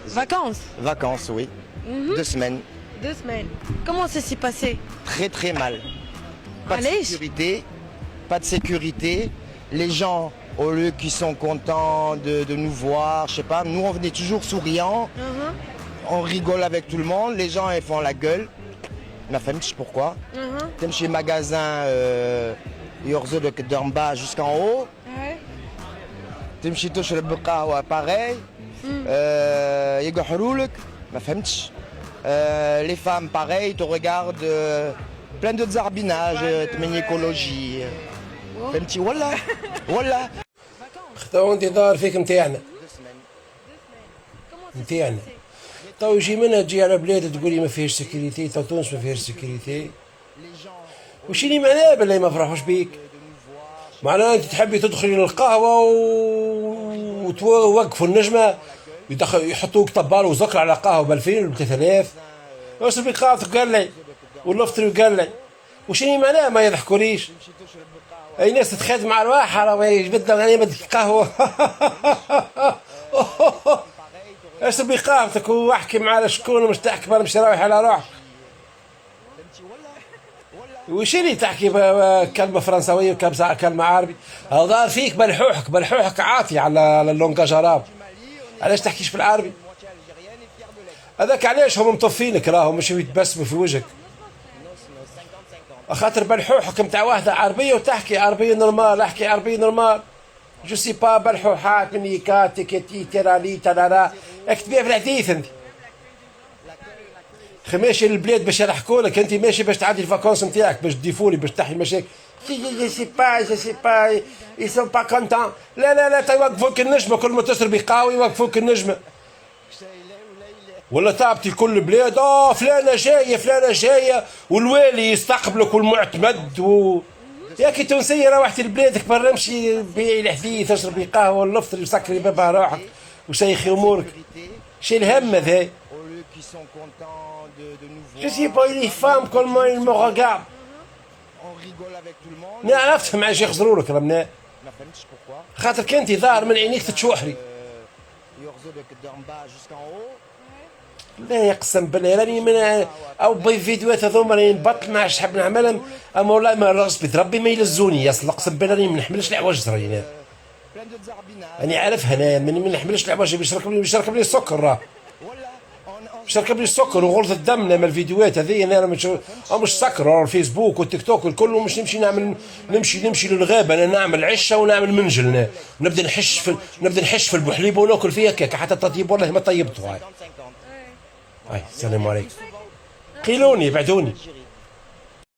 Vacances? Vacances, oui. 2 semaines. 2 semaines. Comment ça s'est passé? Très très mal. Pas de Allez. sécurité. Pas de sécurité. Les gens, au lieu qu'ils sont contents de nous voir, je sais pas, nous on venait toujours souriants. On rigole avec tout le monde. Les gens ils font la gueule. Ma femme, je sais pourquoi. T'aimes chez magasin يغزلك d'en bas jusqu'en haut. Ouais. تمشي تشرب قهوة pareil. يقحرولك. ما فهمتش. Les femmes pareil te regardent plein de zarbinage, تمني écologie. فهمتي ولا ولا تو انتظار فيك متاعنا متاعنا تو يجي منها تجي على بلاد تقولي ما فيهاش سيكوريتي، تو تونس ما فيهاش سيكوريتي. وش اللي معناه بالله ما فرحوش بيك؟ معناها انت تحبي تدخلي للقهوه وتوقفوا النجمه يحطوك طبال وزكر على قهوه ب 2000 ولا 3000. وصل بك قاعدك قال لي واللفتري قال لي وش اللي معناه ما يضحكوليش؟ اي ناس تتخدم مع الواحد راه بدنا يعني بدك قهوه. اشرب قهوتك واحكي مع شكون مش تحكي انا مش رايح على روحك. وش اللي تحكي كلمه فرنساويه وكلمه عربي؟ هذا فيك بلحوحك عاطي على اللونجاج عرب. علاش تحكيش بالعربي؟ هذاك علاش هم مطفينك راهم مش يتبسموا في وجهك. خاطر بلحوحك نتاع واحده عربيه وتحكي عربيه نورمال. احكي عربيه نورمال. جو سي با بلحوحات مني كاتي كتي تيرالي ترارا. اكتبيها في الحديث انت. ماشي للبلاد باش يضحكولك، انت ماشي باش تعدي الفاكونس نتاعك باش تضيفولي باش تحي المشاكل. جو سي با ils sont pas contents. لا يوقفوك النجمه كل ما تشربي قهوه يوقفوك النجمه. ولا تعبتي كل بلاد فلانه جايه والوالي يستقبلك والمعتمد ياكي تونسيه روحتي لبلادك برا امشي بيعي الحديث اشربي قهوه واللفطر يسكري بابها روحك وشيخي امورك. شي الهم هذا. Je sais pas, les femmes, comment ils me regardent. نعرف تفهم عايش يخزروا لك رمنا. خاطر كنتي ظاهر من عينيك تتشوحري. لا يقسم بالله راني من او بالفيديوهات هذوما راني نبطل ما عادش نحب نعملهم. اما والله ما راسي ربي ما يلزوني يصل اقسم بالله راني ما نحملش العواج راني. راني عارفها انا ما نحملش العواج باش يركب لي السكر راه. باش يركب لي السكر وغلظ الدم لما الفيديوهات هذه انا مش سكر الفيسبوك والتيك توك الكل مش نمشي للغابه انا نعمل عشه ونعمل منجل نبدا نحش في البحليبه وناكل فيها كيك حتى تطيب والله ما طيبته. هاي السلام عليكم. قيلوني بعدوني.